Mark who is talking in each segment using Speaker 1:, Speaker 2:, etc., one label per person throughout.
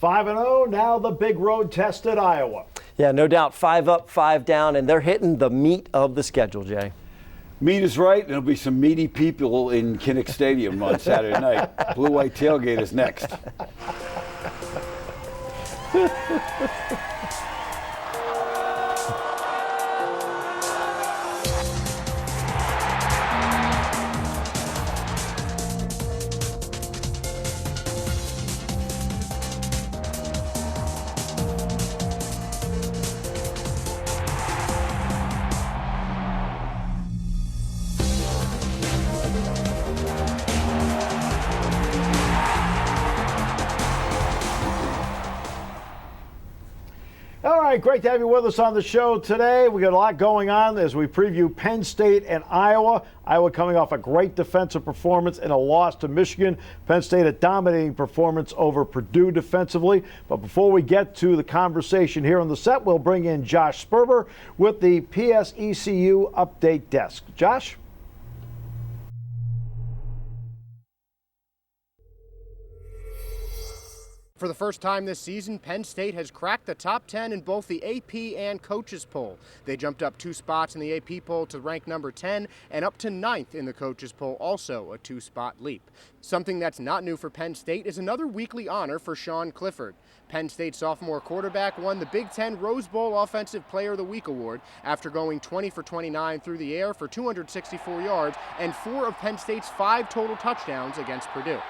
Speaker 1: 5-0, now the big road test at Iowa.
Speaker 2: Yeah, no doubt. 5 up, 5 down, and they're hitting the meat of the schedule, Jay.
Speaker 3: Meat is right, and there'll be some meaty people in Kinnick Stadium on Saturday night. Blue-White Tailgate is next.
Speaker 1: All right, great to have you with us on the show today. We got a lot going on as we preview Penn State and Iowa. Iowa coming off a great defensive performance and a loss to Michigan. Penn State a dominating performance over Purdue defensively. But before we get to the conversation here on the set, we'll bring in Josh Sperber with the PSECU update desk. Josh?
Speaker 4: For the first time this season, Penn State has cracked the top 10 in both the AP and coaches poll. They jumped up 2 spots in the AP poll to rank number 10 and up to 9th in the coaches poll, also a 2-spot leap. Something that's not new for Penn State is another weekly honor for Sean Clifford. Penn State sophomore quarterback won the Big Ten Rose Bowl Offensive Player of the Week award after going 20 for 29 through the air for 264 yards and 4 of Penn State's 5 total touchdowns against Purdue.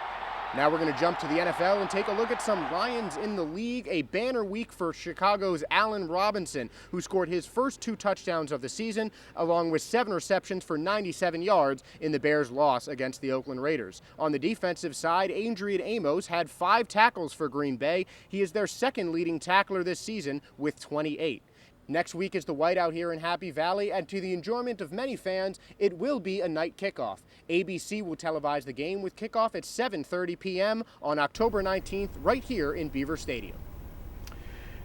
Speaker 4: Now we're going to jump to the NFL and take a look at some Lions in the league. A banner week for Chicago's Allen Robinson, who scored his first 2 touchdowns of the season, along with 7 receptions for 97 yards in the Bears' loss against the Oakland Raiders. On the defensive side, Adrian Amos had 5 tackles for Green Bay. He is their second leading tackler this season with 28. Next week is the whiteout here in Happy Valley, and to the enjoyment of many fans, it will be a night kickoff. ABC will televise the game with kickoff at 7:30 p.m. on October 19th right here in Beaver Stadium.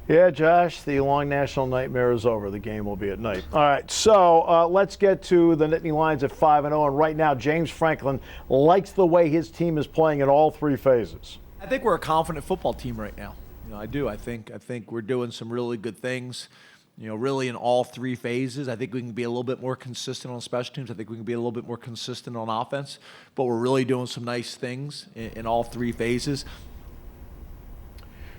Speaker 1: Yeah, Josh, the long national nightmare is over. The game will be at night. All right, so let's get to the Nittany Lions at 5-0, and right now James Franklin likes the way his team is playing in all 3 phases.
Speaker 5: I think we're a confident football team right now. I do. I think we're doing some really good things. Really in all 3 phases. I think we can be a little bit more consistent on special teams. I think we can be a little bit more consistent on offense. But we're really doing some nice things in all 3 phases.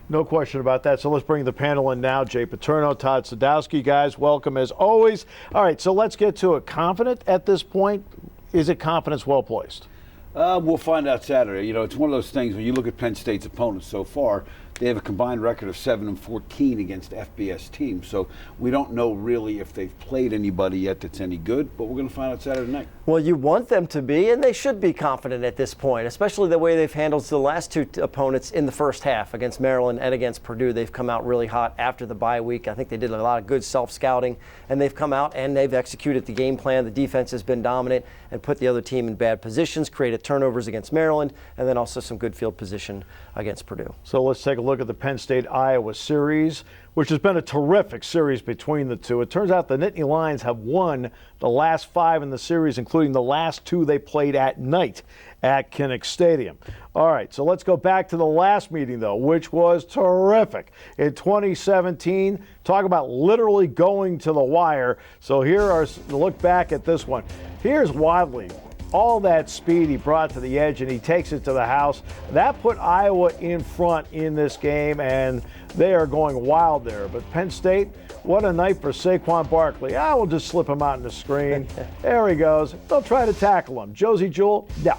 Speaker 1: No question about that. So let's bring the panel in now. Jay Paterno, Todd Sadowski, guys, welcome as always. All right, so let's get to it. Confident at this point? Is it confidence well placed?
Speaker 3: We'll find out Saturday. It's one of those things when you look at Penn State's opponents so far, they have a combined record of 7-14 against FBS teams. So we don't know really if they've played anybody yet that's any good, but we're going to find out Saturday night.
Speaker 2: Well, you want them to be, and they should be confident at this point, especially the way they've handled the last 2 opponents in the first half against Maryland and against Purdue. They've come out really hot after the bye week. I think they did a lot of good self-scouting, and they've come out and they've executed the game plan. The defense has been dominant and put the other team in bad positions, created turnovers against Maryland, and then also some good field position against Purdue.
Speaker 1: So let's take a look at the Penn State-Iowa series, which has been a terrific series between the 2. It turns out the Nittany Lions have won the last 5 in the series, including the last 2 they played at night at Kinnick Stadium. All right, so let's go back to the last meeting, though, which was terrific. In 2017, talk about literally going to the wire. So here are a look back at this one. Here's Wadley. All that speed he brought to the edge, and he takes it to the house. That put Iowa in front in this game, and they are going wild there. But Penn State, what a night for Saquon Barkley. We'll just slip him out in the screen. There he goes. They'll try to tackle him. Josie Jewell, no.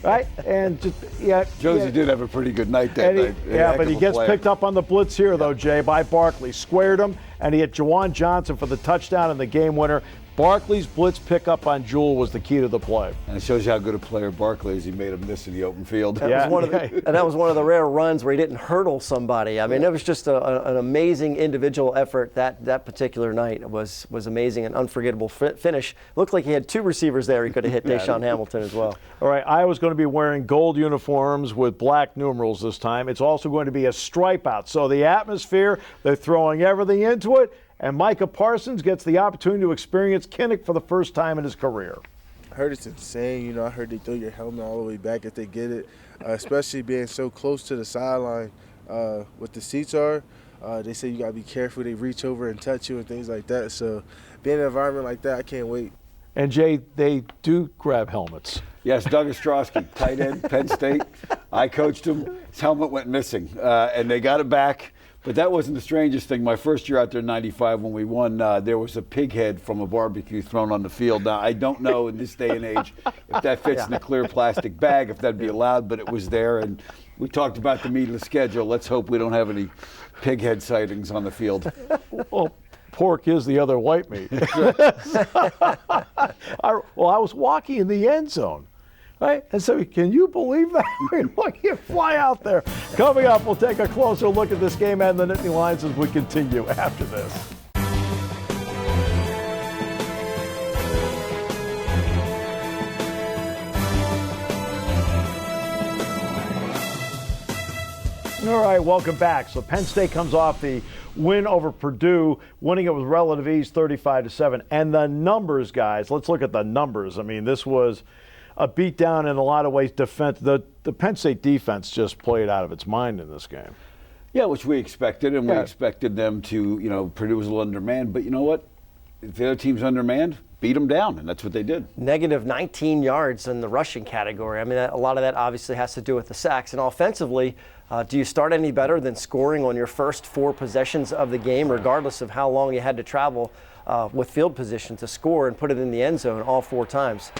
Speaker 1: Right? And just,
Speaker 3: Josie did have a pretty good night that night.
Speaker 1: Yeah, but he gets picked up on the blitz here, though, Jay, by Barkley. Squared him, and he hit Juwan Johnson for the touchdown and the game winner. Barkley's blitz pickup on Jewell was the key to the play.
Speaker 3: And it shows you how good a player Barkley is. He made him miss in the open field.
Speaker 2: That was one of the rare runs where he didn't hurdle somebody. I mean, it was just an amazing individual effort. That particular night was amazing, and unforgettable finish. Looked like he had 2 receivers there. He could have hit Deshaun Hamilton as well.
Speaker 1: All right, Iowa's going to be wearing gold uniforms with black numerals this time. It's also going to be a stripe out. So the atmosphere, they're throwing everything into it. And Micah Parsons gets the opportunity to experience Kinnick for the first time in his career.
Speaker 6: I heard it's insane. I heard they throw your helmet all the way back if they get it, especially being so close to the sideline. what the seats are. They say you got to be careful. They reach over and touch you and things like that. So being in an environment like that, I can't wait.
Speaker 1: And Jay, they do grab helmets.
Speaker 3: Yes, Doug Ostrowski, tight end, Penn State. I coached him. His helmet went missing, and they got it back. But that wasn't the strangest thing. My first year out there in '95 when we won, there was a pig head from a barbecue thrown on the field. Now, I don't know in this day and age if that fits in a clear plastic bag, if that'd be allowed, but it was there. And we talked about the meatless schedule. Let's hope we don't have any pig head sightings on the field.
Speaker 1: Well, pork is the other white meat. I was walking in the end zone. Right? And so, can you believe that? Look, you fly out there. Coming up, we'll take a closer look at this game and the Nittany Lions as we continue after this. All right, welcome back. So Penn State comes off the win over Purdue, winning it with relative ease, 35-7. And the numbers, guys, let's look at the numbers. I mean, this was a beatdown in a lot of ways. The Penn State defense just played out of its mind in this game.
Speaker 3: Yeah, which we expected, and we expected them to, Purdue was a little undermanned. But you know what? If the other team's undermanned, beat them down, and that's what they did.
Speaker 2: Negative 19 yards in the rushing category. I mean, a lot of that obviously has to do with the sacks. And offensively, do you start any better than scoring on your first 4 possessions of the game, regardless of how long you had to travel with field position to score and put it in the end zone all 4 times?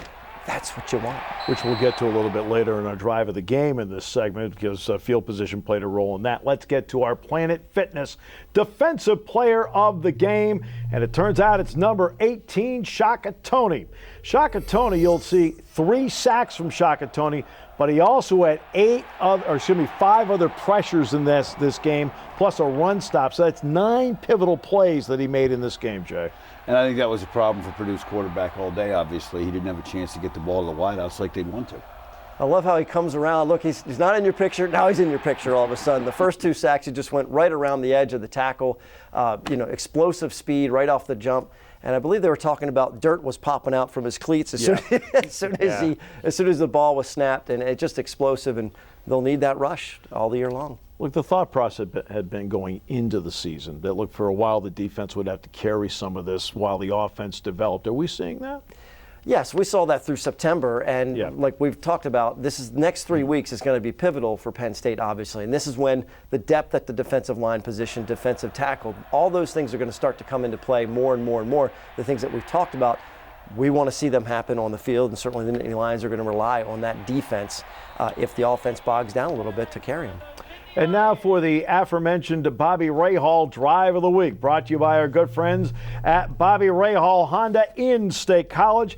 Speaker 2: That's what you want.
Speaker 1: Which we'll get to a little bit later in our drive of the game in this segment, because field position played a role in that. Let's get to our Planet Fitness Defensive Player of the Game, and it turns out it's number 18, Shaka Toney. Shaka Toney, you'll see 3 sacks from Shaka Toney, but he also had 5 other pressures in this game, plus a run stop. So that's 9 pivotal plays that he made in this game, Jay.
Speaker 3: And I think that was a problem for Purdue's quarterback all day, obviously. He didn't have a chance to get the ball to the wideouts like they'd want to.
Speaker 2: I love how he comes around. Look, he's not in your picture. Now he's in your picture all of a sudden. The first 2 sacks, he just went right around the edge of the tackle. Explosive speed right off the jump. And I believe they were talking about dirt was popping out from his cleats as soon as the ball was snapped, and it's just explosive. And they'll need that rush all the year long.
Speaker 1: Look, the thought process had been going into the season that, look, for a while the defense would have to carry some of this while the offense developed. Are we seeing that?
Speaker 2: Yes, we saw that through September, and like we've talked about, next 3 weeks is going to be pivotal for Penn State, obviously, and this is when the depth at the defensive line position, defensive tackle, all those things are going to start to come into play more and more and more. The things that we've talked about, we want to see them happen on the field, and certainly the Nittany Lions are going to rely on that defense if the offense bogs down a little bit to carry them.
Speaker 1: And now for the aforementioned Bobby Rahal Drive of the Week, brought to you by our good friends at Bobby Rahal Honda in State College.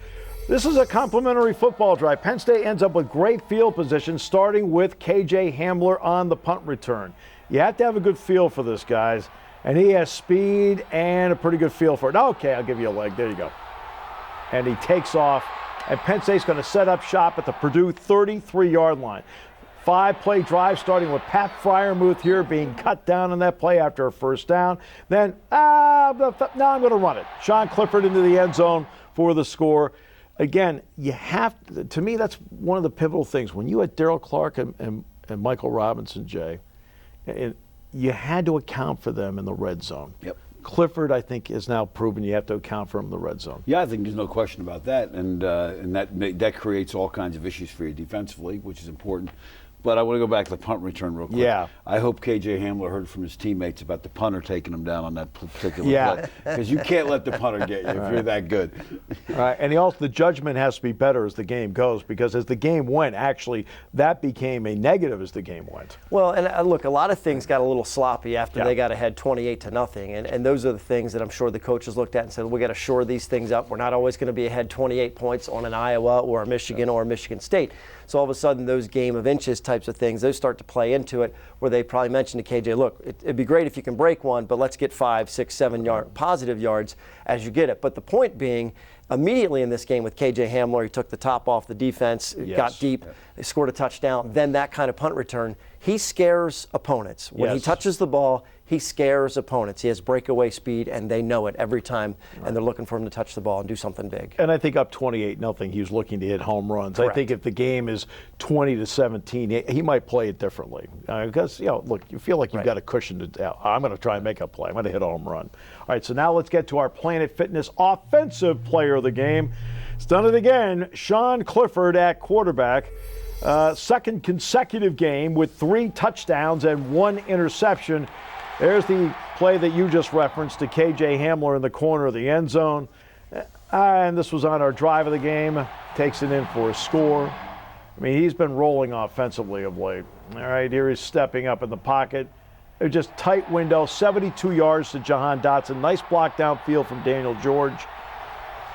Speaker 1: This is a complimentary football drive. Penn State ends up with great field position, starting with KJ Hamler on the punt return. You have to have a good feel for this, guys, and he has speed and a pretty good feel for it. Okay, I'll give you a leg. There you go. And he takes off, and Penn State's going to set up shop at the Purdue 33-yard line. 5-play drive starting with Pat Fryermuth here being cut down on that play after a first down. Then, now I'm going to run it. Sean Clifford into the end zone for the score. Again, to me, that's one of the pivotal things. When you had Darrell Clark and Michael Robinson, Jay, you had to account for them in the red zone.
Speaker 3: Yep.
Speaker 1: Clifford, I think, is now proven you have to account for him in the red zone.
Speaker 3: Yeah, I think there's no question about that, and that creates all kinds of issues for you defensively, which is important. But I want to go back to the punt return real quick.
Speaker 1: Yeah.
Speaker 3: I hope KJ Hamler heard from his teammates about the punter taking him down on that particular play. Because you can't let the punter get you if you're that good.
Speaker 1: All right. And the judgment has to be better as the game goes, because as the game went, actually, that became a negative as the game went.
Speaker 2: Well, and look, a lot of things got a little sloppy after they got ahead 28-0. And those are the things that I'm sure the coaches looked at and said, we got to shore these things up. We're not always going to be ahead 28 points on an Iowa or a Michigan or a Michigan State. So all of a sudden, those game of inches types of things, those start to play into it, where they probably mentioned to KJ, look, it'd be great if you can break one, but let's get 5, 6, 7 positive yards as you get it. But the point being, immediately in this game with KJ Hamler. He took the top off the defense, got deep, they scored a touchdown. Then that kind of punt return, he scares opponents. When he touches the ball, he scares opponents. He has breakaway speed, and they know it every time, and they're looking for him to touch the ball and do something big.
Speaker 1: And I think up 28-0, he was looking to hit home runs.
Speaker 2: Correct.
Speaker 1: I think if the game is 20-17, he might play it differently. Because, look, you feel like you've got a cushion to, I'm going to try and make a play. I'm going to hit a home run. All right, so now let's get to our Planet Fitness offensive player of the game. He's done it again. Sean Clifford at quarterback. Second consecutive game with 3 touchdowns and 1 interception. There's the play that you just referenced to KJ Hamler in the corner of the end zone. And this was on our drive of the game. Takes it in for a score. I mean, he's been rolling offensively of late. All right, here he's stepping up in the pocket. It's just tight window, 72 yards to Jahan Dotson. Nice block downfield from Daniel George.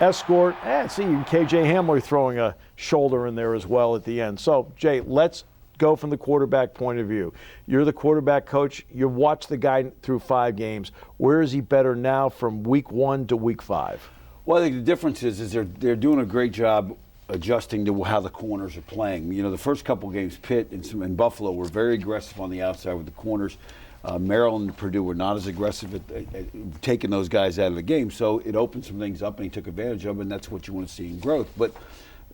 Speaker 1: Escort, see, KJ Hamler throwing a shoulder in there as well at the end. So, Jay, let's go from the quarterback point of view. You're the quarterback coach. You've watched the guy through 5 games. Where is he better now from week 1 to week 5?
Speaker 3: Well, I think the difference is they're doing a great job adjusting to how the corners are playing. The first couple games, Pitt and Buffalo were very aggressive on the outside with the corners. Maryland and Purdue were not as aggressive at taking those guys out of the game, so it opened some things up and he took advantage of it, and that's what you want to see in growth. But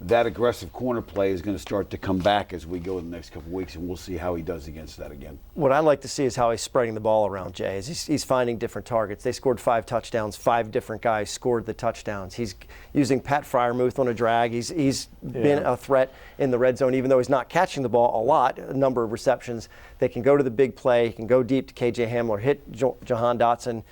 Speaker 3: that aggressive corner play is going to start to come back as we go in the next couple of weeks, and we'll see how he does against that again.
Speaker 2: What I like to see is how he's spreading the ball around, Jay. He's finding different targets. They scored 5 touchdowns. 5 different guys scored the touchdowns. He's using Pat Freiermuth on a drag. He's been a threat in the red zone, even though he's not catching the ball a lot, a number of receptions. They can go to the big play. He can go deep to KJ Hamler, hit Jahan Dotson.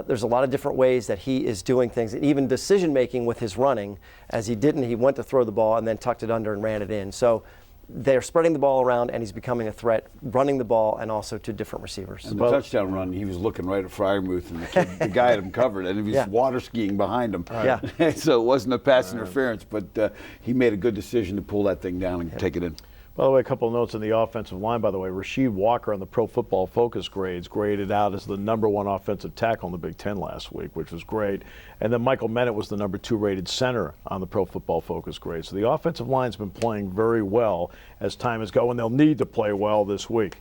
Speaker 2: There's a lot of different ways that he is doing things, and even decision-making with his running, as he went to throw the ball and then tucked it under and ran it in. So they're spreading the ball around, and he's becoming a threat, running the ball and also to different receivers.
Speaker 3: And the touchdown run, he was looking right at Freiermuth, and the guy had him covered, and he was water skiing behind him. So it wasn't a pass interference, but he made a good decision to pull that thing down and take it in.
Speaker 1: By the way, a couple of notes on the offensive line. By the way, Rasheed Walker on the Pro Football Focus grades graded out as the #1 offensive tackle in the Big Ten last week, which was great. And then Michael Bennett was the #2 rated center on the Pro Football Focus grade. So the offensive line's been playing very well as time is going. They'll need to play well this week.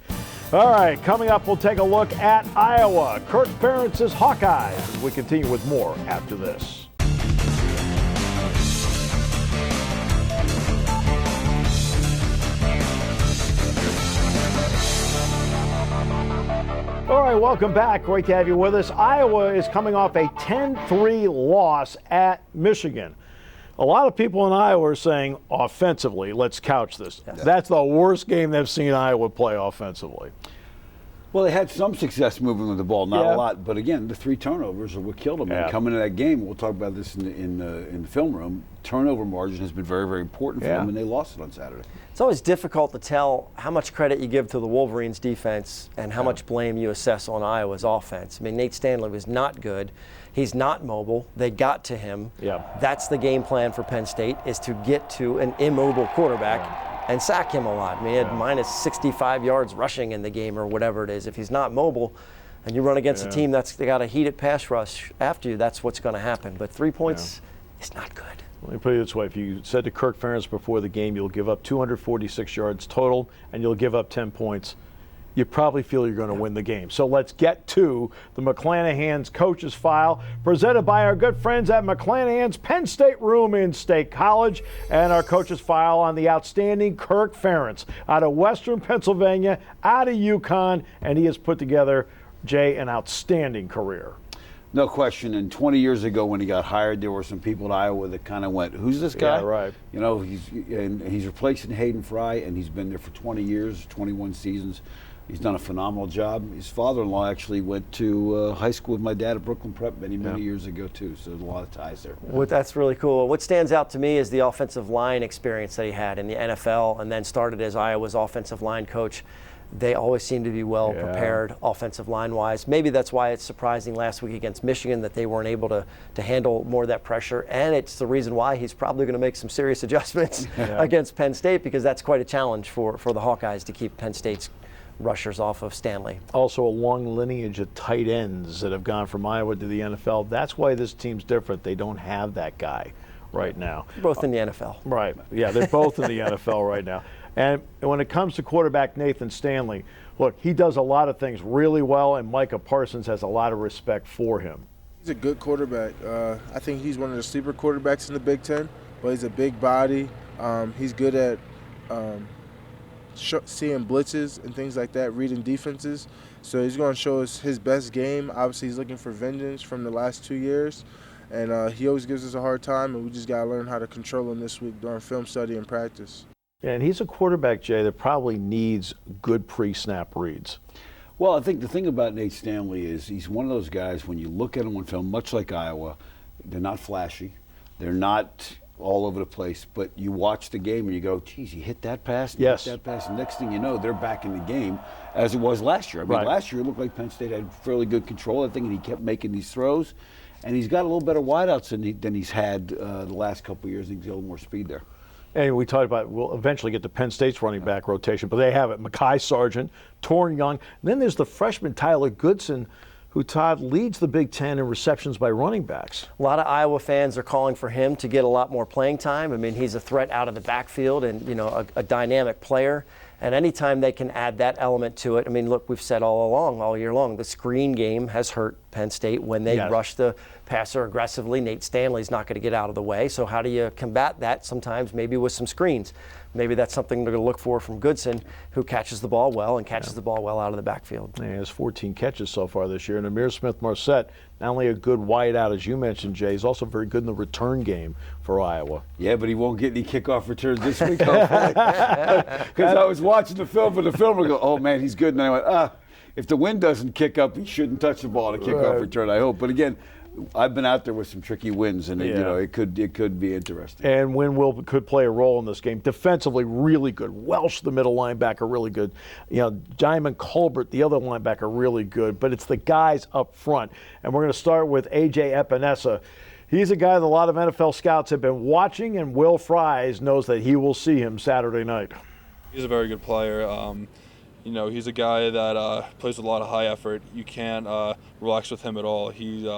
Speaker 1: All right, coming up, we'll take a look at Iowa. Kirk Ferentz's Hawkeyes as we continue with more after this. All right, welcome back. Great to have you with us. Iowa is coming off a 10-3 loss at Michigan. A lot of people in Iowa are saying offensively, let's couch this. That's the worst game they've seen Iowa play offensively.
Speaker 3: Well, they had some success moving with the ball, not a lot. But again, the 3 turnovers are what killed them. And coming into that game, we'll talk about this in the film room, turnover margin has been very, very important for them, and they lost it on Saturday.
Speaker 2: It's always difficult to tell how much credit you give to the Wolverines' defense and how much blame you assess on Iowa's offense. I mean, Nate Stanley was not good. He's not mobile. They got to him. That's the game plan for Penn State, is to get to an immobile quarterback and sack him a lot. I mean, he had minus 65 yards rushing in the game or whatever it is. If he's not mobile and you run against a team that's got a heated pass rush after you, that's what's going to happen. But 3 points is not good.
Speaker 1: Let me put it this way. If you said to Kirk Ferentz before the game you'll give up 246 yards total and you'll give up 10 points, you probably feel you're going to win the game. So let's get to the McClanahan's Coaches File, presented by our good friends at McClanahan's Penn State Room in State College, and our Coaches File on the outstanding Kirk Ferentz out of Western Pennsylvania, out of UConn, and he has put together, Jay, an outstanding career.
Speaker 3: No question. And 20 years ago when he got hired, there were some people in Iowa that kind of went, who's this guy?
Speaker 1: Yeah, right.
Speaker 3: You know, he's replacing Hayden Fry, and he's been there for 20 years, 21 seasons. He's done a phenomenal job. His father-in-law actually went to high school with my dad at Brooklyn Prep many years ago, too. So there's a lot of ties there.
Speaker 2: Well, that's really cool. What stands out to me is the offensive line experience that he had in the NFL and then started as Iowa's offensive line coach. They always seem to be well prepared offensive line-wise. Maybe that's why it's surprising last week against Michigan that they weren't able to handle more of that pressure. And it's the reason why he's probably going to make some serious adjustments against Penn State, because that's quite a challenge for the Hawkeyes to keep Penn State's rushers off of Stanley.
Speaker 1: Also a long lineage of tight ends that have gone from Iowa to the NFL. That's why this team's different. They don't have that guy right now.
Speaker 2: Both in the NFL.
Speaker 1: Right. Yeah, they're both in the NFL right now. And when it comes to quarterback Nathan Stanley, look, he does a lot of things really well, and Micah Parsons has a lot of respect for him.
Speaker 6: He's a good quarterback. I think he's one of the sleeper quarterbacks in the Big Ten, but he's a big body. He's good at seeing blitzes and things like that, reading defenses. So he's going to show us his best game. Obviously, he's looking for vengeance from the last 2 years. And he always gives us a hard time, and we just got to learn how to control him this week during film study and practice.
Speaker 1: And he's a quarterback, Jay, that probably needs good pre-snap reads.
Speaker 3: Well, I think the thing about Nate Stanley is he's one of those guys, when you look at him on film, much like Iowa, they're not flashy. They're not all over the place, but you watch the game and you go, geez, he hit that pass,
Speaker 1: yes.
Speaker 3: Hit that pass. And next thing you know, they're back in the game as it was last year. I mean,
Speaker 1: right.
Speaker 3: Last year it looked like Penn State had fairly good control, I think, and he kept making these throws. And he's got a little better wideouts than he's had the last couple of years. I think he's got a little more speed there.
Speaker 1: And we talked about, we'll eventually get to Penn State's running back rotation, but they have it. Mekhi Sargent, Torrin Young. And then there's the freshman Tyler Goodson, who, Todd, leads the Big Ten in receptions by running backs.
Speaker 2: A lot of Iowa fans are calling for him to get a lot more playing time. I mean, he's a threat out of the backfield and, you know, a dynamic player. And anytime they can add that element to it, I mean, look, we've said all along, all year long, the screen game has hurt Penn State when they rush the passer aggressively. Nate Stanley's not going to get out of the way. So how do you combat that? Sometimes maybe with some screens. Maybe that's something they're going to look for from Goodson, who catches the ball well and catches the ball well out of the backfield.
Speaker 1: He has 14 catches so far this year. And Amir Smith-Marset, not only a good wideout, as you mentioned, Jay, he's also very good in the return game for Iowa.
Speaker 3: Yeah, but he won't get any kickoff returns this week, hopefully. Because I was watching the film for the film and go, oh, man, he's good. And I went, if the wind doesn't kick up, he shouldn't touch the ball on a kickoff return, I hope. But again, I've been out there with some tricky winds, and you know, it could be interesting.
Speaker 1: And wind could play a role in this game. Defensively, really good. Welsh, the middle linebacker, really good. You know, Diamond Colbert, the other linebacker, really good. But it's the guys up front. And we're going to start with A.J. Epinesa. He's a guy that a lot of NFL scouts have been watching, and Will Fries knows that he will see him Saturday night.
Speaker 7: He's a very good player. You know, he's a guy that plays with a lot of high effort. You can't relax with him at all. He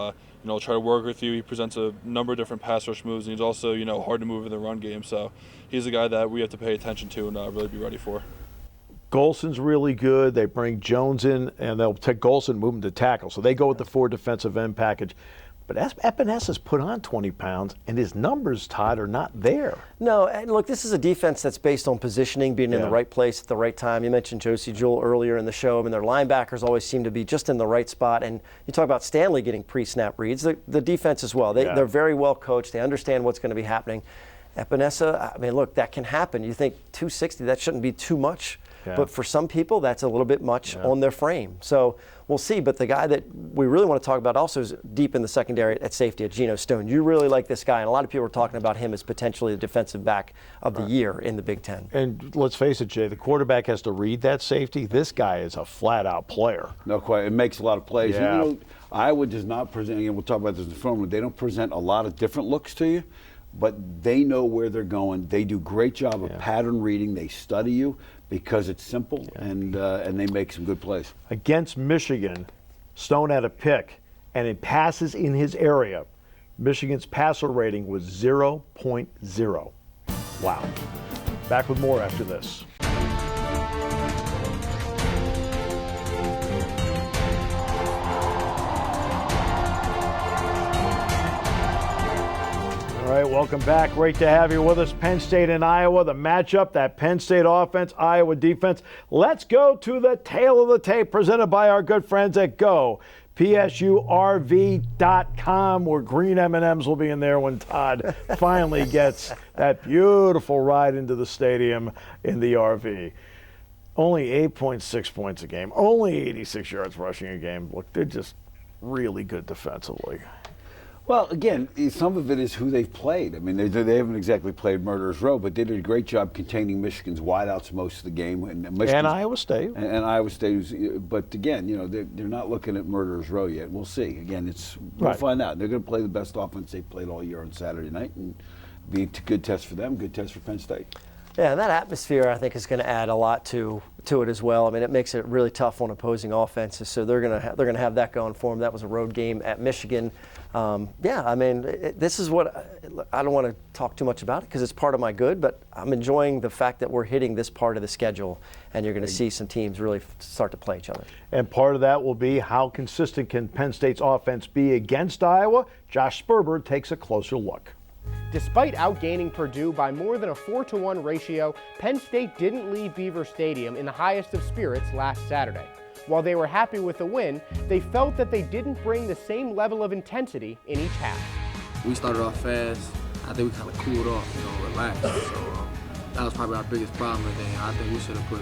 Speaker 7: you know, try to work with you. He presents a number of different pass rush moves, and he's also, you know, hard to move in the run game. So he's a guy that we have to pay attention to and really be ready for.
Speaker 1: Golson's really good. They bring Jones in, and they'll take Golson and move him to tackle. So they go with the 4 defensive end package. But Epinesa's put on 20 pounds, and his numbers, Todd, are not there.
Speaker 2: No, and look, this is a defense that's based on positioning, being in the right place at the right time. You mentioned Josie Jewell earlier in the show. I mean, their linebackers always seem to be just in the right spot. And you talk about Stanley getting pre-snap reads. The defense as well. They're very well coached. They understand what's going to be happening. Epinesa, I mean, look, that can happen. You think 260, that shouldn't be too much. Yeah. But for some people, that's a little bit much on their frame. So we'll see. But the guy that we really want to talk about also is deep in the secondary at safety, at Geno Stone. You really like this guy, and a lot of people are talking about him as potentially the defensive back of the year in the Big Ten.
Speaker 1: And let's face it, Jay, the quarterback has to read that safety. This guy is a flat-out player.
Speaker 3: No question. It makes a lot of plays.
Speaker 1: Yeah.
Speaker 3: And, you know, Iowa does not present, and we'll talk about this in the film, they don't present a lot of different looks to you, but they know where they're going. They do a great job of pattern reading. They study you because it's simple, and they make some good plays.
Speaker 1: Against Michigan, Stone had a pick, and in passes in his area, Michigan's passer rating was 0.0. Wow. Back with more after this. All right, welcome back. Great to have you with us. Penn State and Iowa, the matchup, that Penn State offense, Iowa defense. Let's go to the tail of the tape presented by our good friends at GoPSURV.com, where green M&Ms will be in there when Todd finally gets that beautiful ride into the stadium in the RV. Only 8.6 points a game, only 86 yards rushing a game. Look, they're just really good defensively.
Speaker 3: Well, again, some of it is who they've played. I mean, they haven't exactly played Murderers Row, but they did a great job containing Michigan's wideouts most of the game. And
Speaker 1: Iowa State.
Speaker 3: And Iowa State. But again, you know, they're not looking at Murderers Row yet. We'll see. Again, we'll find out. They're going to play the best offense they've played all year on Saturday night, and be a good test for them, good test for Penn State.
Speaker 2: Yeah, and that atmosphere, I think, is going to add a lot to it as well. I mean, it makes it really tough on opposing offenses, so they're going to have that going for them. That was a road game at Michigan. Yeah, I mean, this is what I don't want to talk too much about it because it's part of my good, but I'm enjoying the fact that we're hitting this part of the schedule, and you're going to see some teams really start to play each other.
Speaker 1: And part of that will be how consistent can Penn State's offense be against Iowa? Josh Sperber takes a closer look.
Speaker 4: Despite outgaining Purdue by more than a 4-to-1 ratio, Penn State didn't leave Beaver Stadium in the highest of spirits last Saturday. While they were happy with the win, they felt that they didn't bring the same level of intensity in each half.
Speaker 8: We started off fast. I think we kind of cooled off, relaxed. So that was probably our biggest problem today. I think we should have put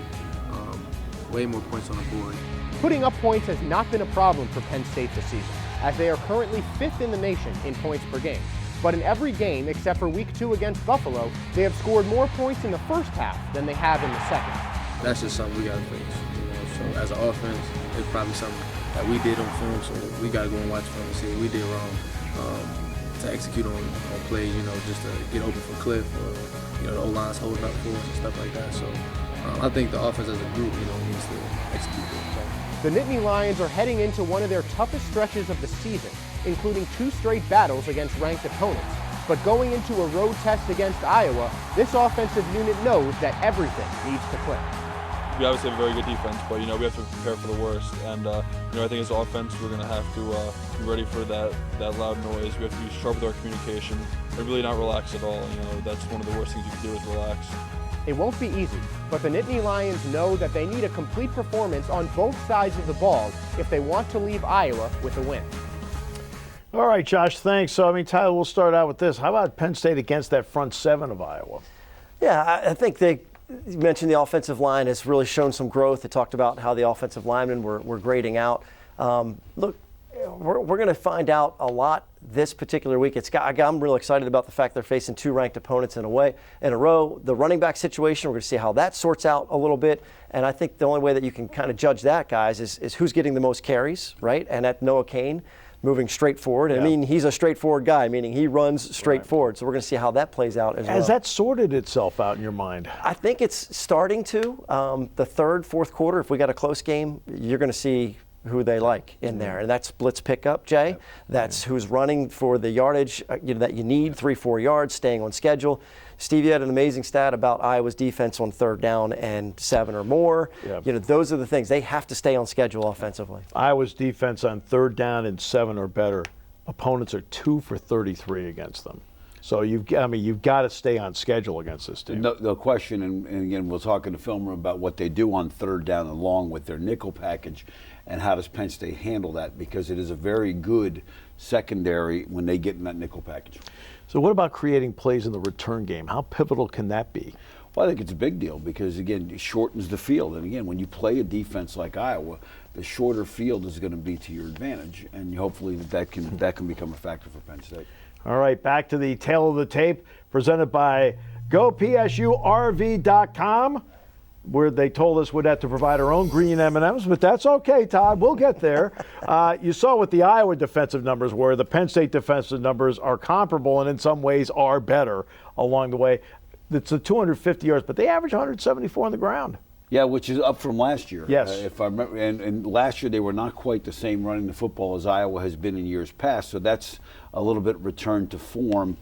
Speaker 8: way more points on the board.
Speaker 4: Putting up points has not been a problem for Penn State this season, as they are currently 5th in the nation in points per game. But in every game, except for Week 2 against Buffalo, they have scored more points in the first half than they have in the second.
Speaker 8: That's just something we got to fix. So as an offense, it's probably something that we did on film, so we got to go and watch film and see what we did wrong to execute on plays, just to get open for Cliff or, the O-line's holding up for us and stuff like that. So I think the offense as a group, needs to execute it.
Speaker 4: The Nittany Lions are heading into one of their toughest stretches of the season, including 2 straight battles against ranked opponents. But going into a road test against Iowa, this offensive unit knows that everything needs to click.
Speaker 7: We obviously have a very good defense, but we have to prepare for the worst. And I think as offense, we're going to have to be ready for that loud noise. We have to be sharp with our communication and really not relax at all. That's one of the worst things you can do is relax.
Speaker 4: It won't be easy, but the Nittany Lions know that they need a complete performance on both sides of the ball if they want to leave Iowa with a win.
Speaker 1: All right, Josh, thanks. So, Tyler, we'll start out with this. How about Penn State against that front 7 of Iowa?
Speaker 2: Yeah, I think you mentioned the offensive line has really shown some growth. They talked about how the offensive linemen were grading out. Look, we're going to find out a lot this particular week. I'm real excited about the fact they're facing 2 ranked opponents in a row. The running back situation, we're going to see how that sorts out a little bit. And I think the only way that you can kind of judge that, guys, is who's getting the most carries, right? And at Noah Cain, moving straight forward. Yeah. He's a straightforward guy, meaning he runs straight forward. So we're going to see how that plays out as well.
Speaker 1: Has that sorted itself out in your mind?
Speaker 2: I think it's starting to. The third, fourth quarter, if we got a close game, you're going to see who they like in there. And that's blitz pickup, Jay. Yep. That's who's running for the yardage that you need, 3-4 yards, staying on schedule. Steve, you had an amazing stat about Iowa's defense on 3rd down and 7 or more. Yep. Those are the things. They have to stay on schedule offensively.
Speaker 1: Iowa's defense on 3rd down and 7 or better, opponents are 2 for 33 against them. So you've got to stay on schedule against this team.
Speaker 3: No question, and again, we'll talk in the film room about what they do on 3rd down along with their nickel package and how does Penn State handle that, because it is a very good secondary when they get in that nickel package.
Speaker 1: So what about creating plays in the return game? How pivotal can that be?
Speaker 3: Well, I think it's a big deal because, again, it shortens the field. And, again, when you play a defense like Iowa, the shorter field is going to be to your advantage, and hopefully that can become a factor for Penn State.
Speaker 1: All right, back to the tail of the tape presented by GoPSURV.com, where they told us we'd have to provide our own green M&Ms, but that's okay, Todd. We'll get there. You saw what the Iowa defensive numbers were. The Penn State defensive numbers are comparable and in some ways are better along the way. It's the 250 yards, but they average 174 on the ground.
Speaker 3: Yeah, which is up from last year.
Speaker 1: Yes.
Speaker 3: If I remember, and last year they were not quite the same running the football as Iowa has been in years past, so that's a little bit returned to form.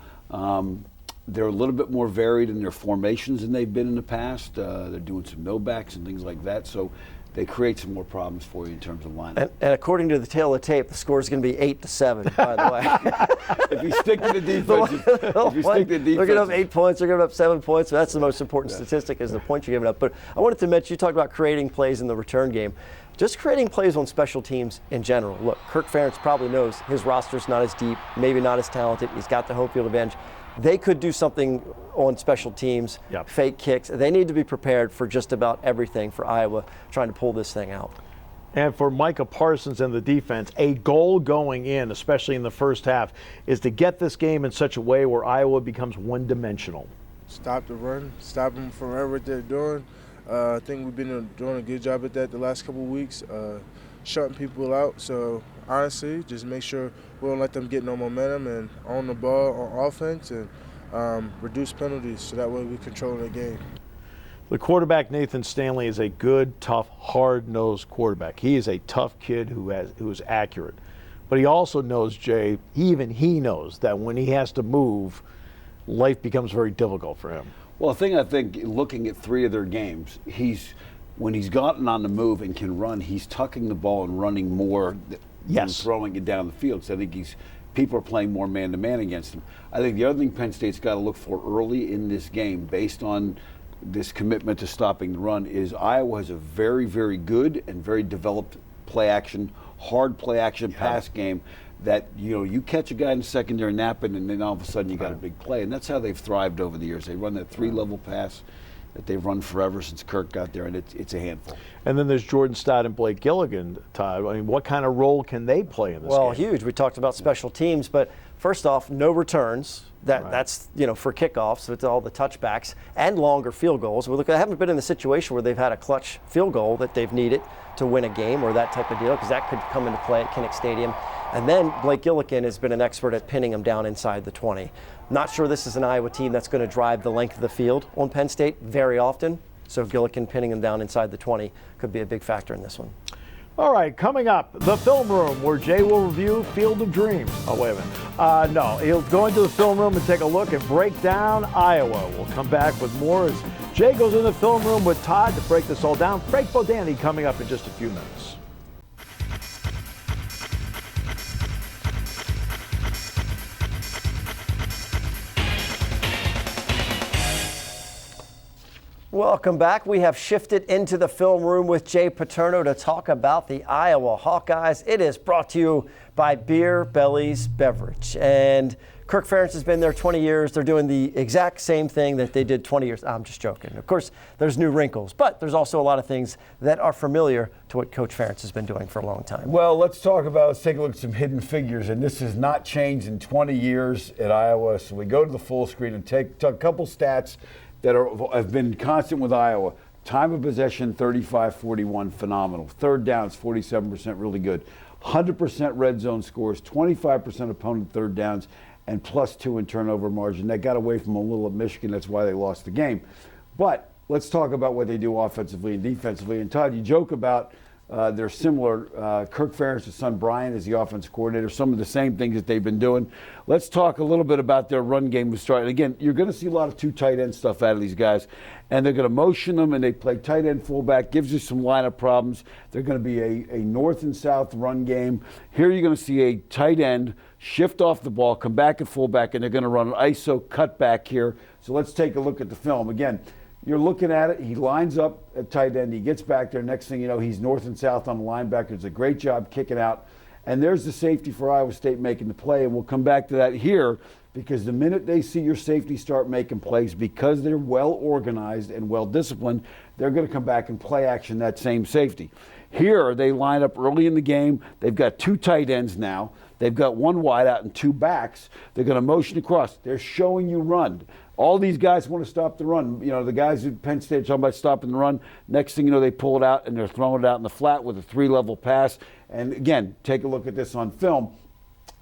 Speaker 3: They're a little bit more varied in their formations than they've been in the past. They're doing some no-backs and things like that, so they create some more problems for you in terms of lineup.
Speaker 2: And according to the tail of the tape, the score is going to be 8-7, by the way.
Speaker 3: If you stick to the defense,
Speaker 2: they're giving up 8 points, they're giving up 7 points. So that's the most important statistic is the points you're giving up. But I wanted to mention, you talked about creating plays in the return game. Just creating plays on special teams in general. Look, Kirk Ferentz probably knows his roster's not as deep, maybe not as talented. He's got the home field advantage. They could do something on special teams, fake kicks. They need to be prepared for just about everything for Iowa trying to pull this thing out.
Speaker 1: And for Micah Parsons and the defense, a goal going in, especially in the first half, is to get this game in such a way where Iowa becomes one-dimensional.
Speaker 6: Stop the run, stop them from whatever they're doing. I think we've been doing a good job at that the last couple of weeks, shutting people out. So honestly, just make sure we don't let them get no momentum and own the ball on offense and reduce penalties so that way we control the game.
Speaker 1: The quarterback, Nathan Stanley, is a good, tough, hard-nosed quarterback. He is a tough kid who is accurate. But he also knows, Jay, even he knows that when he has to move, life becomes very difficult for him.
Speaker 3: Well, the thing I think, looking at 3 of their games, when he's gotten on the move and can run, he's tucking the ball and running more than throwing it down the field. So I think people are playing more man-to-man against him. I think the other thing Penn State's got to look for early in this game, based on this commitment to stopping the run, is Iowa has a very, very good and very developed play-action, hard play-action pass game that, you catch a guy in the secondary napping, and then all of a sudden you got a big play. And that's how they've thrived over the years. They run that 3-level pass that they've run forever since Kirk got there, and it's a handful.
Speaker 1: And then there's Jordan Stott and Blake Gilligan, Todd. I mean, what kind of role can they play in this game?
Speaker 2: Well, huge. We talked about special teams, but first off, no returns. That's for kickoffs, with all the touchbacks and longer field goals. They haven't been in the situation where they've had a clutch field goal that they've needed to win a game or that type of deal, because that could come into play at Kinnick Stadium. And then Blake Gilligan has been an expert at pinning them down inside the 20. Not sure this is an Iowa team that's going to drive the length of the field on Penn State very often. So Gilligan pinning them down inside the 20 could be a big factor in this one.
Speaker 1: All right, coming up, the film room, where Jay will review Field of Dreams. Oh, wait a minute. No, he'll go into the film room and take a look and break down Iowa. We'll come back with more as Jay goes in the film room with Todd to break this all down. Frank Bodani coming up in just a few minutes.
Speaker 2: Welcome back. We have shifted into the film room with Jay Paterno to talk about the Iowa Hawkeyes. It is brought to you by Beer Bellies Beverage. And Kirk Ferentz has been there 20 years. They're doing the exact same thing that they did 20 years. I'm just joking. Of course, there's new wrinkles, but there's also a lot of things that are familiar to what Coach Ferentz has been doing for a long time.
Speaker 3: Well, let's take a look at some hidden figures, and this has not changed in 20 years at Iowa. So we go to the full screen and take a couple stats that have been constant with Iowa. Time of possession, 35-41, phenomenal. Third downs, 47%, really good. 100% red zone scores, 25% opponent third downs, and +2 in turnover margin. That got away from a little at Michigan. That's why they lost the game. But let's talk about what they do offensively and defensively. And Todd, you joke about they're similar. Kirk Ferentz's son Brian is the offensive coordinator. Some of the same things that they've been doing. Let's talk a little bit about their run game to start. And again, you're going to see a lot of 2 tight end stuff out of these guys. And they're going to motion them, and they play tight end fullback. Gives you some lineup problems. They're going to be a north and south run game. Here you're going to see a tight end shift off the ball, come back at fullback, and they're going to run an ISO cutback here. So let's take a look at the film. Again, you're looking at it. He lines up at tight end. He gets back there. Next thing you know, he's north and south on the linebacker. Does a great job kicking out. And there's the safety for Iowa State making the play. And we'll come back to that here, because the minute they see your safety start making plays, because they're well organized and well disciplined, they're going to come back and play action that same safety. Here, they line up early in the game. They've got 2 tight ends now. They've got 1 wideout and 2 backs. They're going to motion across. They're showing you run. All these guys want to stop the run. The guys at Penn State are talking about stopping the run. Next thing you know, they pull it out, and they're throwing it out in the flat with a 3-level pass. And again, take a look at this on film.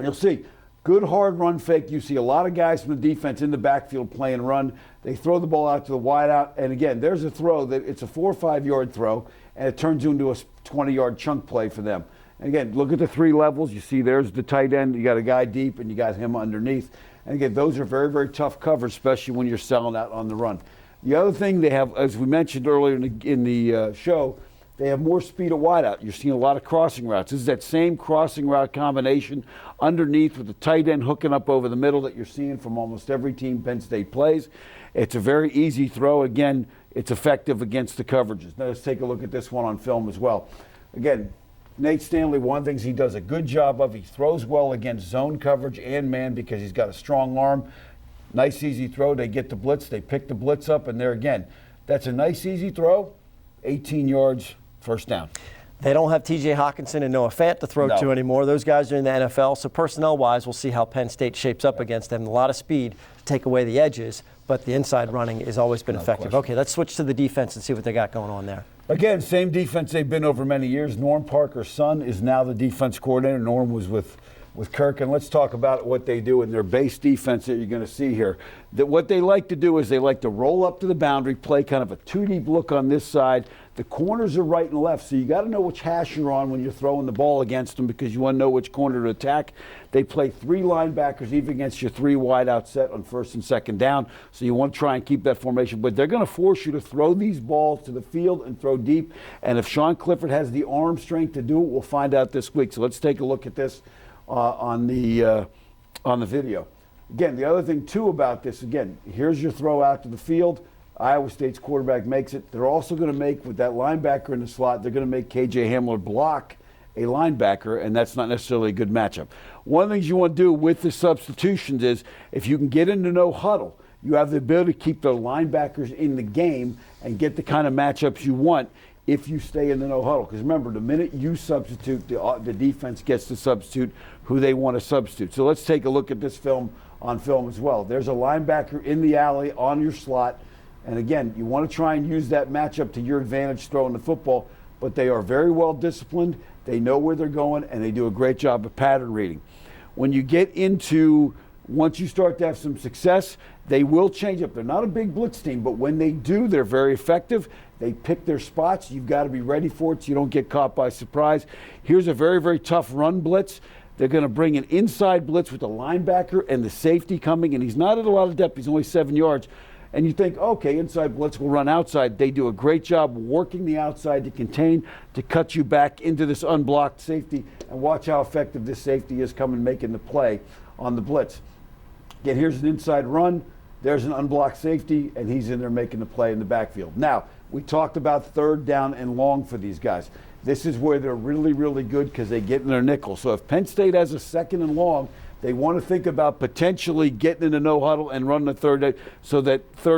Speaker 3: You'll see good hard run fake. You see a lot of guys from the defense in the backfield playing run. They throw the ball out to the wideout. And again, there's a throw that it's a 4 or 5 yard throw, and it turns into a 20-yard chunk play for them. And again, look at the 3 levels. You see there's the tight end. You got a guy deep, and you got him underneath. And again, those are very, very tough covers, especially when you're selling out on the run. The other thing they have, as we mentioned earlier in the show, they have more speed at wideout. You're seeing a lot of crossing routes. This is that same crossing route combination underneath with the tight end hooking up over the middle that you're seeing from almost every team Penn State plays. It's a very easy throw. Again, it's effective against the coverages. Now let's take a look at this one on film as well. Again, Nate Stanley, one of the things he does a good job of, he throws well against zone coverage and man because he's got a strong arm. Nice, easy throw. They get the blitz. They pick the blitz up, and there again. That's a nice, easy throw. 18 yards, first down.
Speaker 2: They don't have T.J. Hawkinson and Noah Fant to throw to anymore. Those guys are in the NFL, so personnel-wise, we'll see how Penn State shapes up against them. A lot of speed to take away the edges, but the inside running has always been effective. Okay, let's switch to the defense and see what they got going on there.
Speaker 3: Again, same defense they've been over many years. Norm Parker's son is now the defense coordinator. Norm was with with Kirk, and let's talk about what they do in their base defense that you're going to see here. That what they like to do is they like to roll up to the boundary, play kind of a two-deep look on this side. The corners are right and left, so you got to know which hash you're on when you're throwing the ball against them because you want to know which corner to attack. They play 3 linebackers even against your 3 wide-out set on first and second down, so you want to try and keep that formation. But they're going to force you to throw these balls to the field and throw deep, and if Sean Clifford has the arm strength to do it, we'll find out this week. So let's take a look at this on the video. Again, the other thing, too, about this, again, here's your throw out to the field. Iowa State's quarterback makes it. They're also going to make, with that linebacker in the slot, they're going to make K.J. Hamler block a linebacker, and that's not necessarily a good matchup. One of the things you want to do with the substitutions is if you can get into no huddle, you have the ability to keep the linebackers in the game and get the kind of matchups you want if you stay in the no huddle. Because remember, the minute you substitute, the defense gets to substitute who they want to substitute. So let's take a look at this film on film as well. There's a linebacker in the alley on your slot. And again, you want to try and use that matchup to your advantage throwing the football, but they are very well disciplined. They know where they're going, and they do a great job of pattern reading. When you get into, once you start to have some success, they will change up. They're not a big blitz team, but when they do, they're very effective. They pick their spots. You've got to be ready for it so you don't get caught by surprise. Here's a very, very tough run blitz. They're going to bring an inside blitz with the linebacker and the safety coming, and he's not at a lot of depth. He's only 7 yards. And you think, okay, inside blitz will run outside. They do a great job working the outside to contain, to cut you back into this unblocked safety. And watch how effective this safety is coming making the play on the blitz. Again, here's an inside run. There's an unblocked safety, and he's in there making the play in the backfield. Now, we talked about third down and long for these guys. This is where they're really, really good because they get in their nickel. So if Penn State has a second and long, they want to think about potentially getting in a no huddle and running the third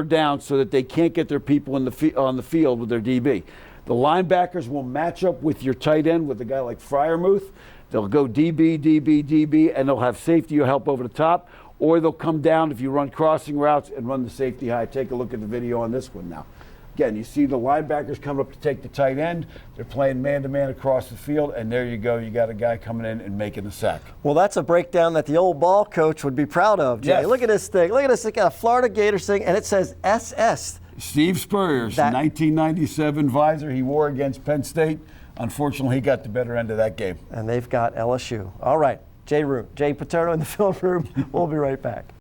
Speaker 3: down so that they can't get their people on the field with their DB. The linebackers will match up with your tight end with a guy like Freiermuth. They'll go DB, DB, DB, and they'll have safety or help over the top, or they'll come down if you run crossing routes and run the safety high. Take a look at the video on this one now. Again, you see the linebackers coming up to take the tight end. They're playing man-to-man across the field, and there you go. You got a guy coming in and making the sack.
Speaker 2: Well, that's a breakdown that the old ball coach would be proud of, Jay.
Speaker 3: Yes.
Speaker 2: Look at this thing. Look at this. They got a Florida Gators thing, and it says SS.
Speaker 3: Steve Spurrier's 1997 visor he wore against Penn State. Unfortunately, he got the better end of that game.
Speaker 2: And they've got LSU. All right, Jay Paterno in the film room. We'll be right back.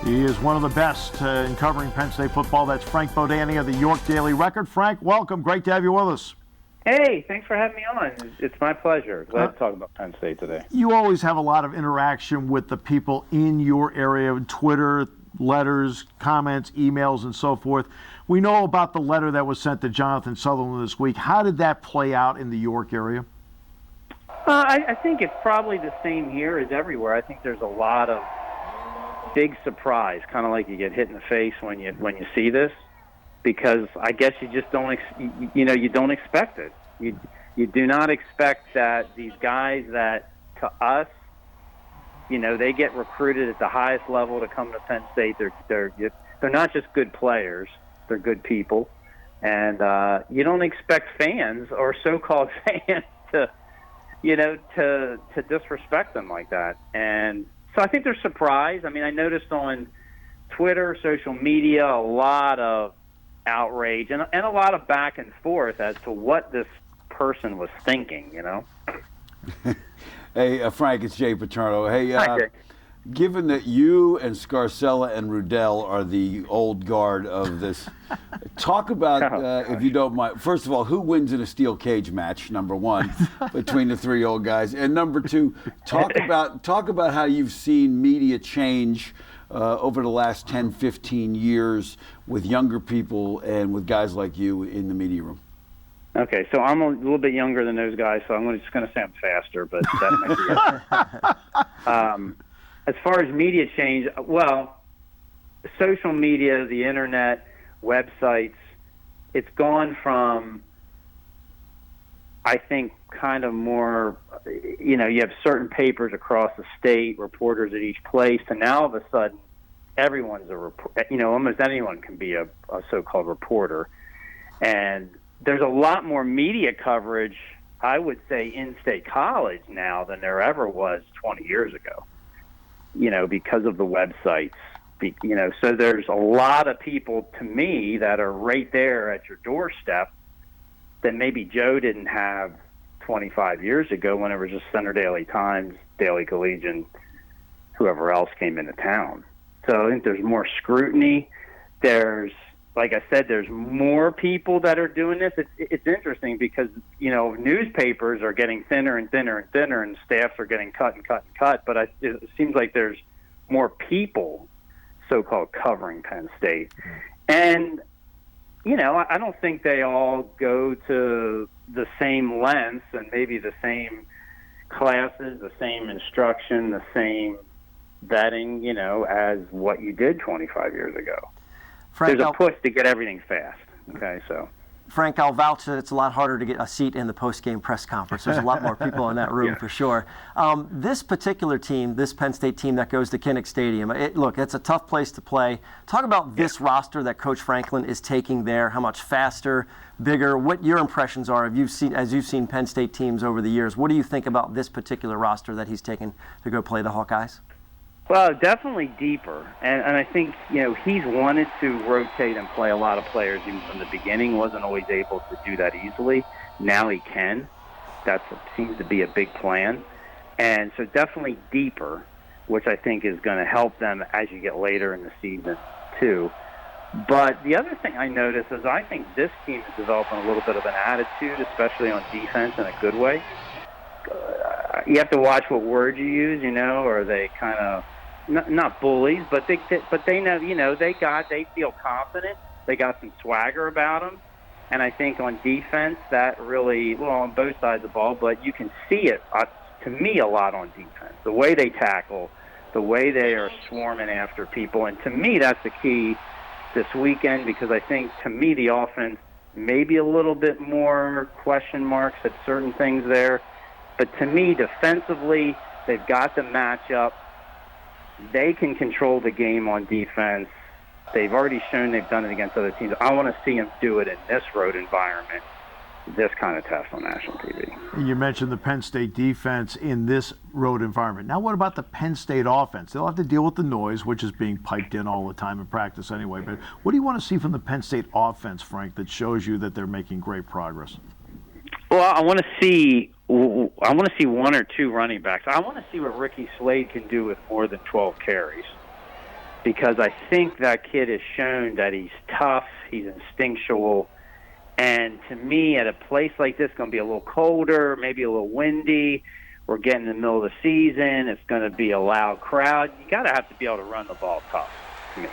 Speaker 1: He is one of the best in covering Penn State football. That's Frank Bodani of the York Daily Record. Frank, welcome. Great to have you with us.
Speaker 9: Hey, thanks for having me on. It's my pleasure. Glad to talk about Penn State today.
Speaker 1: You always have a lot of interaction with the people in your area, Twitter, letters, comments, emails, and so forth. We know about the letter that was sent to Jonathan Sutherland this week. How did that play out in the York area?
Speaker 9: I think it's probably the same here as everywhere. I think there's a lot of big surprise, kind of like you get hit in the face when you see this, because I guess you just don't you don't expect it. You do not expect that these guys that to us, they get recruited at the highest level to come to Penn State. They're not just good players; they're good people, and you don't expect fans or so-called fans to disrespect them like that. And so I think they're surprised. I mean, I noticed on Twitter, social media, a lot of outrage and a lot of back and forth as to what this person was thinking,
Speaker 3: Hey, Frank, it's Jay Paterno. Hey,
Speaker 9: Hi, Jay.
Speaker 3: Given that you and Scarcella and Rudell are the old guard of this, talk about, if you don't mind, first of all, who wins in a steel cage match, number one, between the three old guys, and number two, talk about how you've seen media change over the last 10, 15 years with younger people and with guys like you in the media room.
Speaker 9: Okay, so I'm a little bit younger than those guys, so I'm just going to say I'm faster, but that might be it. As far as media change, well, social media, the internet, websites, it's gone from, I think, kind of more, you have certain papers across the state, reporters at each place, to now all of a sudden everyone's almost anyone can be a so-called reporter. And there's a lot more media coverage, I would say, in State College now than there ever was 20 years ago, because of the websites. So there's a lot of people, to me, that are right there at your doorstep that maybe Joe didn't have 25 years ago when it was just Center Daily Times, Daily Collegian, whoever else came into town. So I think there's more scrutiny. There's, like I said, there's more people that are doing this. It's interesting because, newspapers are getting thinner and thinner and thinner, and staffs are getting cut and cut and cut. But it seems like there's more people so-called covering Penn State. And, I don't think they all go to the same lengths and maybe the same classes, the same instruction, the same vetting, as what you did 25 years ago.
Speaker 2: Frank,
Speaker 9: there's a push to get everything fast. Okay, so.
Speaker 2: Frank, I'll vouch that it's a lot harder to get a seat in the post-game press conference. There's a lot more people in that room for sure. This particular team, this Penn State team that goes to Kinnick Stadium, look, it's a tough place to play. Talk about this roster that Coach Franklin is taking there, how much faster, bigger, what your impressions are as you've seen Penn State teams over the years. What do you think about this particular roster that he's taken to go play the Hawkeyes?
Speaker 9: Well, definitely deeper, and I think he's wanted to rotate and play a lot of players even from the beginning. Wasn't always able to do that easily. Now he can. That seems to be a big plan, and so definitely deeper, which I think is going to help them as you get later in the season too. But the other thing I noticed is I think this team is developing a little bit of an attitude, especially on defense, in a good way. You have to watch what words you use, or they kind of not bullies, but they know, they feel confident. They got some swagger about them, and I think on defense that really, on both sides of the ball, but you can see it to me a lot on defense. The way they tackle, the way they are swarming after people, and to me that's the key this weekend, because I think to me the offense maybe a little bit more question marks at certain things there. But to me, defensively, they've got the matchup. They can control the game on defense. They've already shown they've done it against other teams. I want to see them do it in this road environment, this kind of test on national TV.
Speaker 1: You mentioned the Penn State defense in this road environment. Now what about the Penn State offense? They'll have to deal with the noise, which is being piped in all the time in practice anyway. But what do you want to see from the Penn State offense, Frank, that shows you that they're making great progress?
Speaker 9: Well, I want to see one or two running backs. I want to see what Ricky Slade can do with more than 12 carries, because I think that kid has shown that he's tough, he's instinctual, and to me, at a place like this, it's going to be a little colder, maybe a little windy. We're getting in the middle of the season. It's going to be a loud crowd. You got to have to be able to run the ball tough, to me.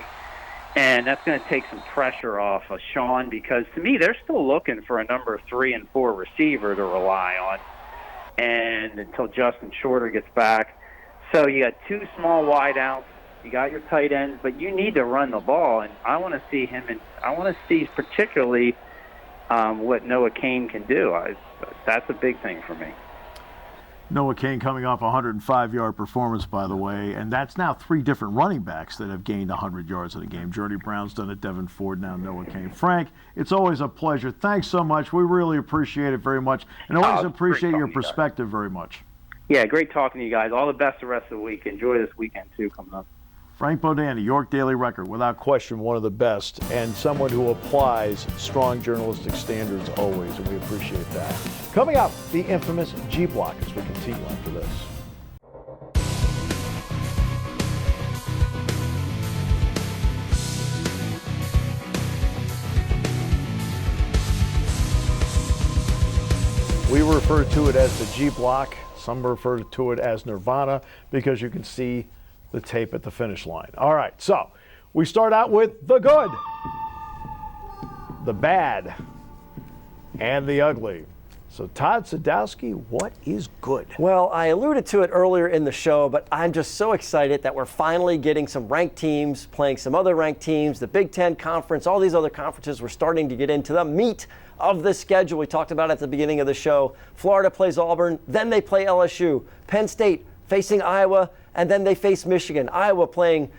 Speaker 9: And that's going to take some pressure off of Sean, because to me, they're still looking for a number 3 and 4 receiver to rely on, and until Justin Shorter gets back. So you got 2 small wideouts, you got your tight ends, but you need to run the ball, and I want to see him, and I want to see particularly what Noah Cain can do. That's a big thing for me.
Speaker 1: Noah Cain coming off a 105-yard performance, by the way, and that's now 3 different running backs that have gained 100 yards in a game. Jordy Brown's done it, Devin Ford, now Noah Cain. Frank, it's always a pleasure. Thanks so much. We really appreciate it very much, and always appreciate your perspective very much.
Speaker 9: Yeah, great talking to you guys. All the best the rest of the week. Enjoy this weekend, too, coming up.
Speaker 1: Frank Bodani, York Daily Record, without question one of the best, and someone who applies strong journalistic standards always, and we appreciate that. Coming up, the infamous G Block as we continue after this. We refer to it as the G Block. Some refer to it as Nirvana, because you can see the tape at the finish line. All right, so we start out with the good, the bad, and the ugly. So Todd Sadowski, what is good?
Speaker 2: Well, I alluded to it earlier in the show, but I'm just so excited that we're finally getting some ranked teams playing some other ranked teams. The Big Ten Conference, all these other conferences, we're starting to get into the meat of the schedule. We talked about at the beginning of the show. Florida plays Auburn, then they play LSU. Penn State facing Iowa, and then they face Michigan. Iowa playing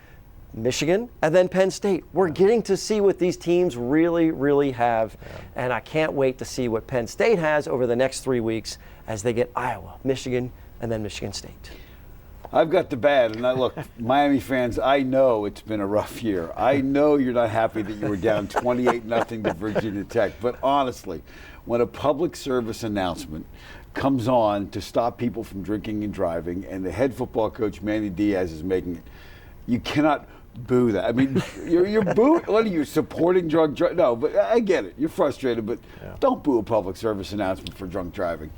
Speaker 2: Michigan, and then Penn State. We're getting to see what these teams really, really have, and I can't wait to see what Penn State has over the next 3 weeks as they get Iowa, Michigan, and then Michigan State.
Speaker 3: I've got the bad, and look, Miami fans, I know it's been a rough year. I know you're not happy that you were down 28-0 to Virginia Tech, but honestly, when a public service announcement comes on to stop people from drinking and driving, and the head football coach, Manny Diaz, is making it, you cannot boo that. I mean, you're booing. What are you supporting drunk driving? No, but I get it. You're frustrated, but don't boo a public service announcement for drunk driving.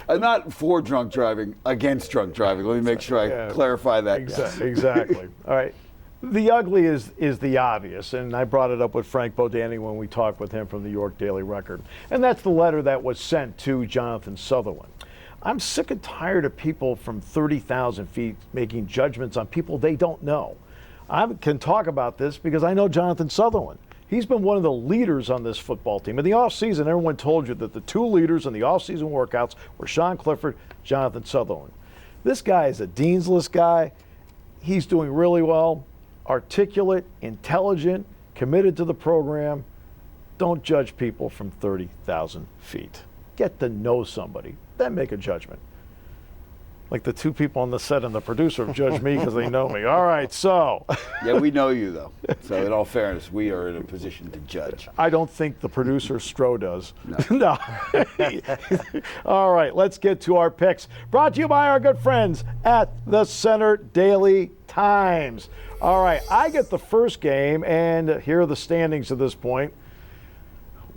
Speaker 3: Not for drunk driving, against drunk driving. Let me make sure I clarify that.
Speaker 1: Exactly. All right. The ugly is the obvious, and I brought it up with Frank Bodani when we talked with him from the York Daily Record, and that's the letter that was sent to Jonathan Sutherland. I'm sick and tired of people from 30,000 feet making judgments on people they don't know. I can talk about this because I know Jonathan Sutherland. He's been one of the leaders on this football team. In the offseason, everyone told you that the two leaders in the offseason workouts were Sean Clifford, Jonathan Sutherland. This guy is a dean's list guy. He's doing really well, articulate, intelligent, committed to the program. Don't judge people from 30,000 feet. Get to know somebody, then make a judgment. Like the two people on the set and the producer have judged me because they know me. All right, so.
Speaker 3: Yeah, we know you, though. So in all fairness, we are in a position to judge.
Speaker 1: I don't think the producer Stroh does. No. All right, let's get to our picks. Brought to you by our good friends at the Center Daily Times. All right, I get the first game, and here are the standings at this point.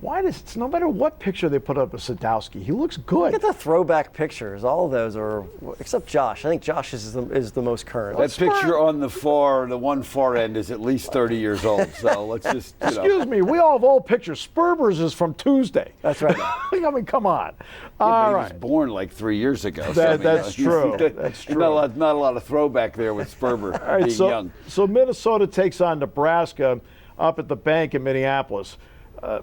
Speaker 1: Why does it's no matter what picture they put up of Sadowski, he looks good.
Speaker 2: Look at the throwback pictures. All of those are, except Josh. I think Josh is the most current.
Speaker 3: That picture on the one far end is at least 30 years old. So let's just,
Speaker 1: Excuse me, we all have old pictures. Sperber's is from Tuesday.
Speaker 2: That's right.
Speaker 1: I mean, come on.
Speaker 3: He was born like 3 years ago.
Speaker 1: That's true. That's true.
Speaker 3: Not a lot of throwback there with Sperber being young.
Speaker 1: So Minnesota takes on Nebraska up at the bank in Minneapolis.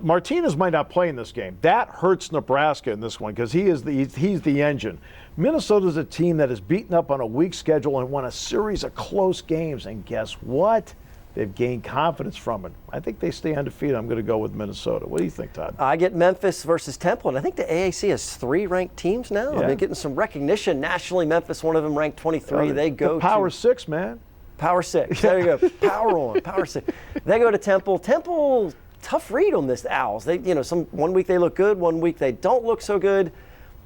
Speaker 1: Martinez might not play in this game. That hurts Nebraska in this one because he's the engine. Minnesota's a team that is beaten up on a weak schedule and won a series of close games. And guess what? They've gained confidence from it. I think they stay undefeated. I'm going to go with Minnesota. What do you think, Todd?
Speaker 2: I get Memphis versus Temple, and I think the AAC has 3 ranked teams now.
Speaker 1: Yeah.
Speaker 2: They're getting some recognition nationally. Memphis, one of them, ranked 23. They go
Speaker 1: the Power 6, man.
Speaker 2: Power 6. There you go. Power on. Power 6. They go to Temple. Temple. Tough read on this Owls. They, one week they look good, one week they don't look so good.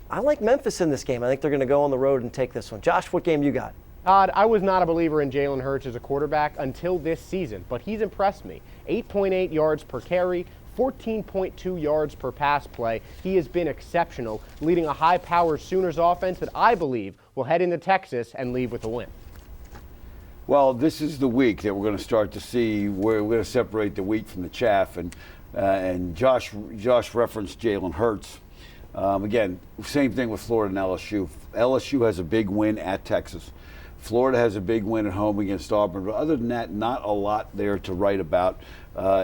Speaker 2: I like Memphis in this game. I think they're going to go on the road and take this one. Josh, what game you got?
Speaker 4: Todd, I was not a believer in Jalen Hurts as a quarterback until this season, but he's impressed me. 8.8 yards per carry, 14.2 yards per pass play. He has been exceptional, leading a high-powered Sooners offense that I believe will head into Texas and leave with a win.
Speaker 3: Well, this is the week that we're going to start to see where we're going to separate the wheat from the chaff. And Josh referenced Jalen Hurts. Again, same thing with Florida and LSU. LSU has a big win at Texas. Florida has a big win at home against Auburn. But other than that, not a lot there to write about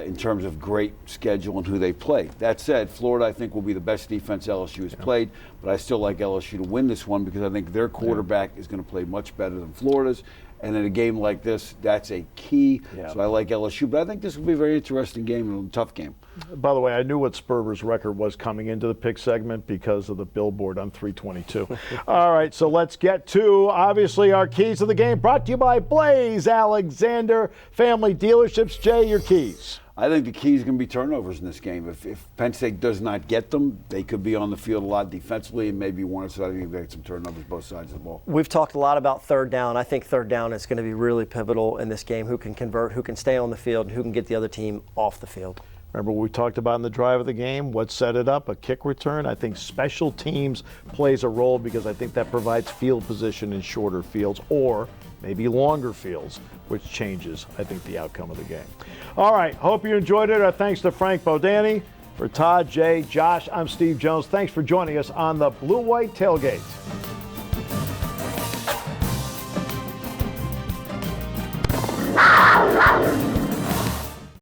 Speaker 3: in terms of great schedule and who they play. That said, Florida, I think, will be the best defense LSU has played. But I still like LSU to win this one because I think their quarterback is going to play much better than Florida's. And in a game like this, that's a key. Yeah. So I like LSU, but I think this will be a very interesting game and a tough game.
Speaker 1: By the way, I knew what Sperber's record was coming into the pick segment because of the billboard on 322. All right, so let's get to, obviously, our keys of the game, brought to you by Blaze Alexander Family Dealerships. Jay, your keys.
Speaker 3: I think the key is going to be turnovers in this game. If Penn State does not get them, they could be on the field a lot defensively and maybe one. So I think they get some turnovers both sides of the ball.
Speaker 2: We've talked a lot about third down. I think third down is going to be really pivotal in this game. Who can convert, who can stay on the field, and who can get the other team off the field.
Speaker 1: Remember what we talked about in the drive of the game? What set it up? A kick return? I think special teams plays a role because I think that provides field position in shorter fields or maybe longer fields, which changes, I think, the outcome of the game. All right, hope you enjoyed it. Our thanks to Frank Bodani. For Todd, Jay, Josh, I'm Steve Jones. Thanks for joining us on the Blue White Tailgate.